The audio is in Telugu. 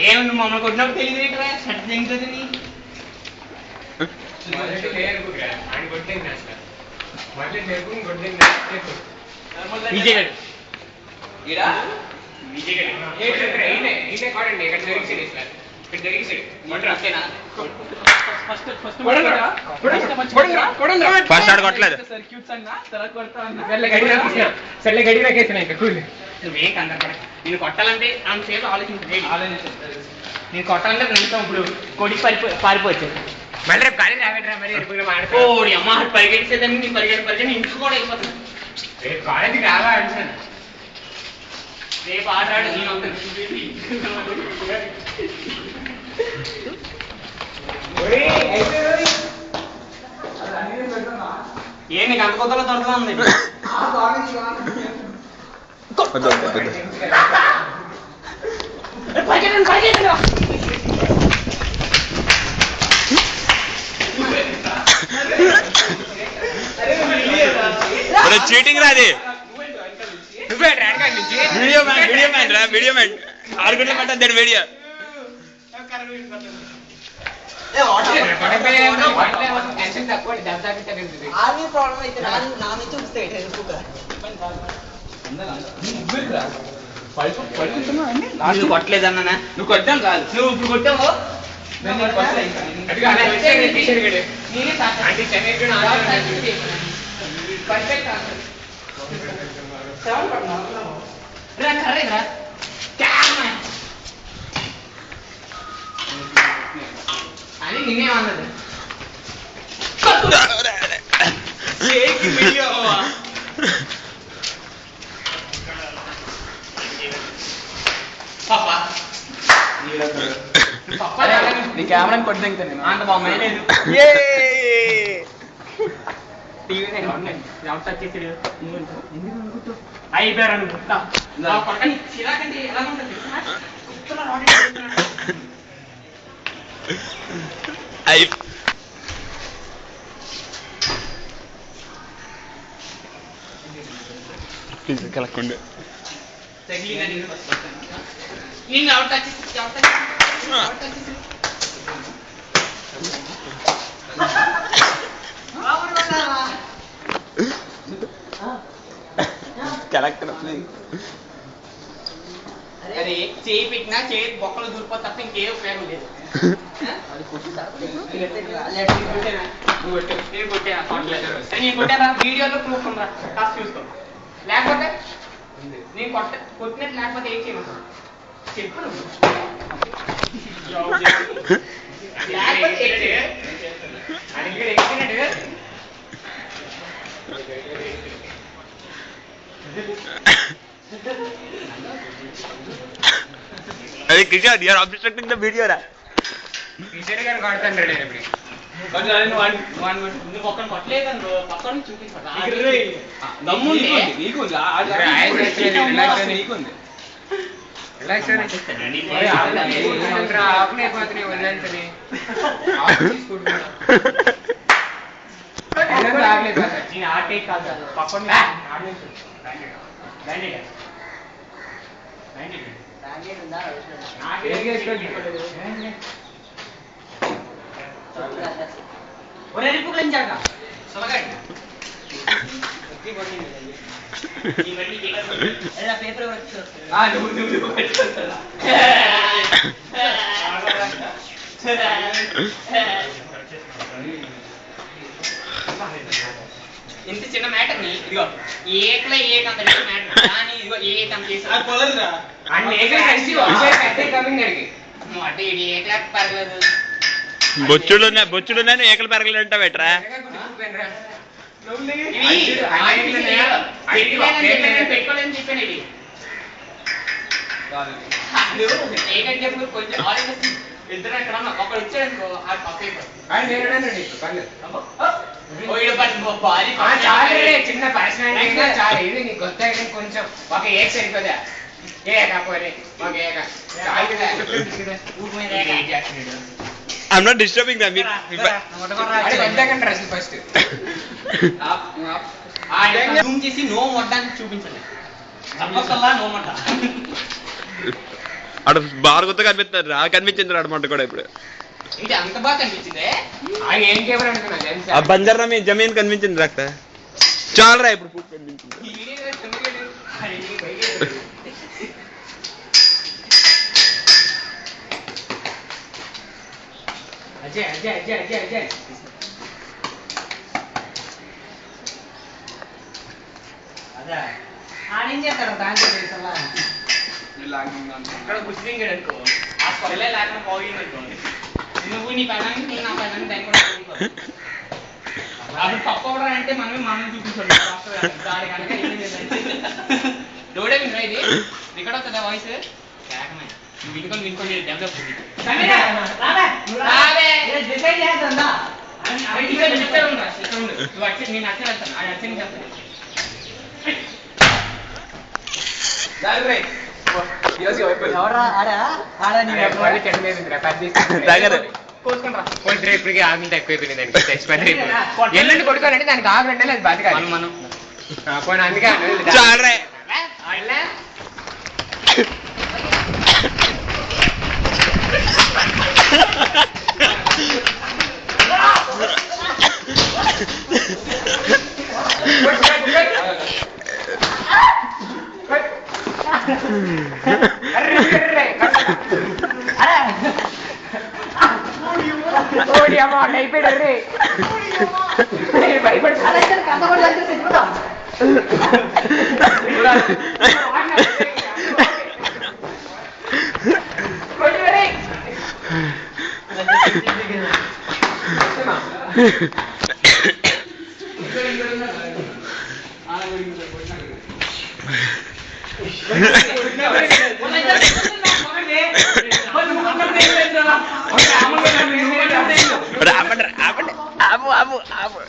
ఏమన్నా మమ్మల్ని కొట్టినప్పుడు తెలియదు షర్ట్ తెంగుతుంది ఆయన కొట్టేది మళ్ళీ నేర్పుకుని కొట్టేది విజయ్ గారు విజయ్ గారు ఈయనే కాడండి ఇక్కడ జరిగింది సార్ ఇక్కడ జరిగింది ఫస్ట్ ఆడ కొట్టలేదు సర్లే గడి రాకేసిన ఇంకా కూలి నువ్వేం కందపడ నేను కొట్టాలంటే ఆమె సేపు ఆలోచించలేదు నేను కొట్టాలంటే నమ్ముతాం ఇప్పుడు కొడి పారిపోవచ్చు మళ్ళీ రేపు కాలేజ్ రాబెట్టరా మరి ఓడి అమ్మ పరిగెట్టేసేదాన్ని నేను పరిగెట్టి ఇంటికి కూడా అయిపోతుంది రేపు కాలేజీకి రావా అంటాను రేపు ఆట ఆడు నేను ఏ నీకు అంత కొత్తలో దొరుకుతుంది చీటింగ్ రాది వీడియో మ్యాన్ రా వీడియో మ్యాన్ 6 గంటల పట్ట దాని వీడియో కొట్టలేదన్నా నువ్వు కొట్టావు కాదు నువ్వు ఇప్పుడు కొట్టావు అని నేనేమన్నది నీ కెమెరాని కొట్టి నేను అంత బాగుంది లేదు టీవీ ఎవరు టచ్ చేసాడు అయిపోయారు అనుకుంటా పక్కన చిరాకండి ఎలా ఉంటుంది కలక్కండి కలెక్టర్ అరే చేయి పెట్టినా చేయి బొక్కలు దూరిపో తప్ప ఇంకే ఉపయోగం లేదు నేను కొట్టారా వీడియోలో ప్రూఫ్ ఉందా కాస్త చూసుకో లేకపోతే నేను కొట్టినట్టు లేకపోతే ఏం చేయను చెప్పు లేకపోతే అరే Kishore you're obstructing the video రా కిషోర్ గారు కొడతాను రెడీ నువ్వు పక్కన కొట్టలేదు పక్కన చూపించాలి ఆటే కాదు పక్కన పేపర్ ఇంత చిన్న మ్యాటర్ ని ఇదిగో ఏకలో ఏకంత మ్యాటర్ కానీ ఇదిగో ఏకం చేసి అంటే ఇది ఏకలా పర్లేదు బొచ్చుడున్నాను ఏకలు పెరగలేదు అంటా బెట్రా పెట్టుకోలేదని చెప్పాను ఇది ఏకంటే కొంచెం ఆలోచిస్తుంది ఇద్దరు ఎక్కడ ఒకడు వచ్చాడు చిన్న పర్సనాలిటీ ఇది నీకు కొత్త కొంచెం ఒక ఏక్ సరిపోదా ఏకపోతే ఒక ఏక I'm not disturbing them. First Zoom చేసి నో మొడ్డానికి చూపించండి అక్కడ బాగా కొత్త కనిపిస్తారు కనిపించింది అనమాట కూడా ఇప్పుడు ఇది అంత బాగా కనిపించింది ఏం కెమెరా అనుకున్నా ఆ బంజారా మీ జమీన్ కనిపించింది అక్కడ చాలా రా ఇప్పుడు కనిపించింది అజయ్ అజయ్ అజయ్ అజయ్ అజయ్ అదే ఆడేం చేస్తాడు దాంట్లో చేసలా ఇక్కడ కుర్చీంగ్ అనుకో ఆ కొలలే లేకుండా పోయింది అనుకోండి నువ్వు నీ పైన నేను నా పైన దాన్ని కూడా అప్పుడు పప్పవడం అంటే మనం చూపించాడు దాని కనుక ఏం లేదంటే లోడే విన్నా ఇది ఇక్కడ వస్తుందా వాయిస్ కేకమే నువ్వు వినుకొని డెవలప్ డిసైడ్ చేస్తుందా ఇక్కడ ఉండు నువ్వు వచ్చి నేను అచ్చని వెళ్తాను అది అచ్చని చెప్తాను ఇప్పటికి ఆగింటే ఎక్కువైపోయింది ఎల్లుండి కొడుకోవాలంటే దానికి ఆగంటే అది బతకాలి మనం పోయిన అందుకే అయిపోయాడు ఆపు